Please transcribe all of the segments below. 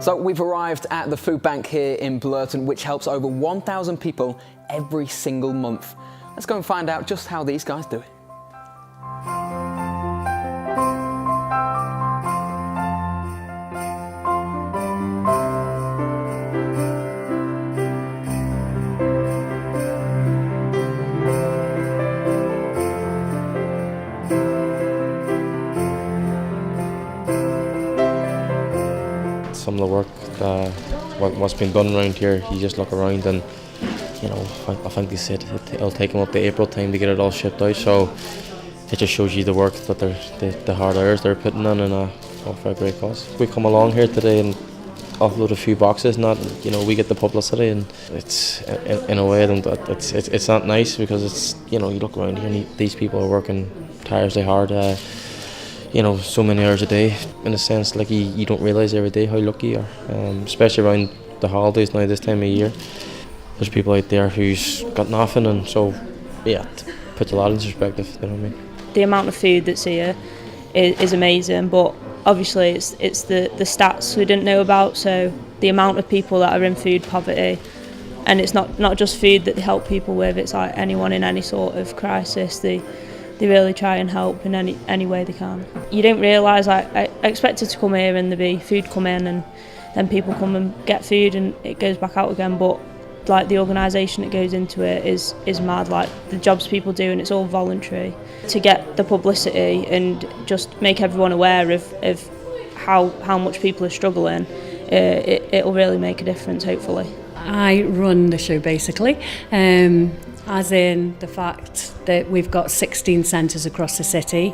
So we've arrived at the food bank here in Blurton, which helps over 1,000 people every single month. Let's go and find out just how these guys do it. Some of the work, what's been done around here, you just look around and, you know, I think they said it'll take them up to April time to get it all shipped out, so it just shows you the work that the hard hours they're putting in, and all for a great cause. We come along here today and offload a few boxes, and that, you know, we get the publicity, and it's in a way it's not nice because it's, you know, you look around here and these people are working tirelessly hard. You know, so many hours a day, in a sense, like you don't realise every day how lucky you are, especially around the holidays now, this time of year. There's people out there who's got nothing, and so, yeah, it puts a lot into perspective, you know what I mean? The amount of food that's here is amazing, but obviously it's the stats we didn't know about, so the amount of people that are in food poverty, and it's not just food that they help people with, it's like anyone in any sort of crisis, they really try and help in any way they can. You don't realise, I expected to come here and there be food come in and then people come and get food and it goes back out again, but like the organisation that goes into it is mad, like the jobs people do, and it's all voluntary. To get the publicity and just make everyone aware of how much people are struggling, it'll really make a difference, hopefully. I run the show basically, as in the fact that we've got 16 centres across the city,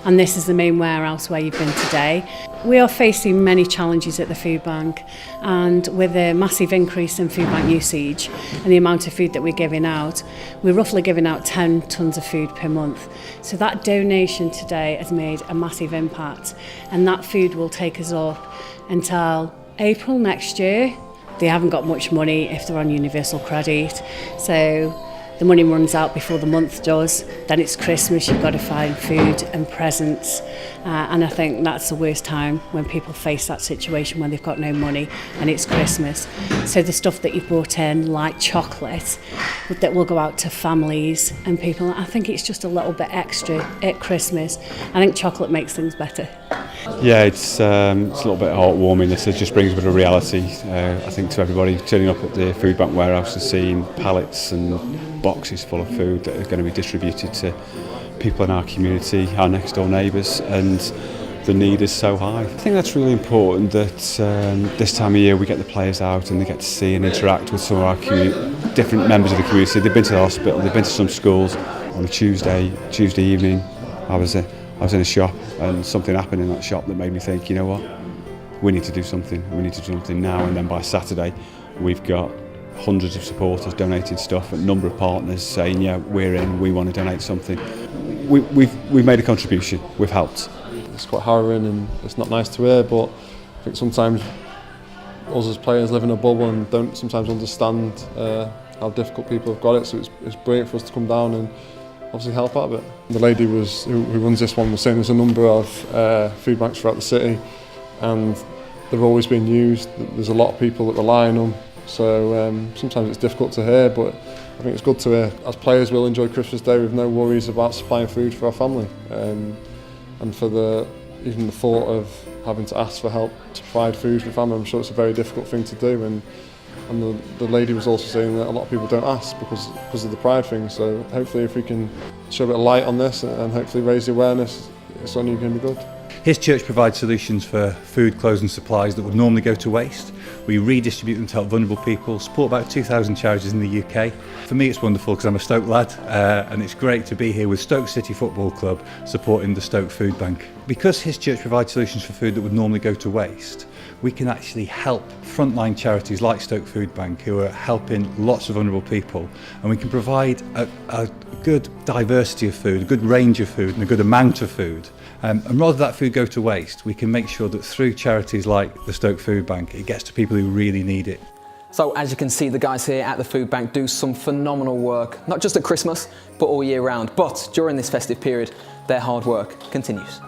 and this is the main warehouse where you've been today. We are facing many challenges at the food bank, and with a massive increase in food bank usage and the amount of food that we're giving out, we're roughly giving out 10 tonnes of food per month. So that donation today has made a massive impact, and that food will take us up until April next year. They haven't got much money if they're on universal credit, so the money runs out before the month does. Then it's Christmas, you've got to find food and presents, and I think that's the worst time when people face that situation when they've got no money and it's Christmas. So the stuff that you've brought in, like chocolate, that will go out to families and people, I think it's just a little bit extra at Christmas. I think chocolate makes things better. Yeah, it's a little bit heartwarming. This just brings a bit of reality, I think, to everybody turning up at the food bank warehouse and seeing pallets and boxes full of food that are going to be distributed to people in our community, our next door neighbours, and the need is so high. I think that's really important that this time of year we get the players out and they get to see and interact with some of our different members of the community. They've been to the hospital, they've been to some schools. On a Tuesday evening, I was in a shop and something happened in that shop that made me think, you know what, we need to do something now. And then by Saturday we've got hundreds of supporters donating stuff, a number of partners saying, yeah, we're in, we want to donate something. We've made a contribution, we've helped. It's quite harrowing and it's not nice to hear, but I think sometimes us as players live in a bubble and don't sometimes understand how difficult people have got it, so it's brilliant for us to come down and obviously help out a bit. The lady who runs this one was saying there's a number of food banks throughout the city and they're always being used. There's a lot of people that rely on them, so sometimes it's difficult to hear, but I think it's good to hear. As players, we'll enjoy Christmas Day with no worries about supplying food for our family, and for even the thought of having to ask for help to provide food for family, I'm sure it's a very difficult thing to do, and the lady was also saying that a lot of people don't ask because of the pride thing, so hopefully if we can show a bit of light on this and hopefully raise the awareness, it's only going to be good. His church provides solutions for food, clothes and supplies that would normally go to waste. We redistribute them to help vulnerable people, support about 2,000 charities in the UK. For me it's wonderful because I'm a Stoke lad, and it's great to be here with Stoke City Football Club supporting the Stoke Food Bank. Because his church provides solutions for food that would normally go to waste, we can actually help frontline charities like Stoke Food Bank who are helping lots of vulnerable people, and we can provide a good diversity of food, a good range of food and a good amount of food. And rather than that food go to waste, we can make sure that through charities like the Stoke Food Bank, it gets to people who really need it. So as you can see, the guys here at the food bank do some phenomenal work, not just at Christmas, but all year round. But during this festive period, their hard work continues.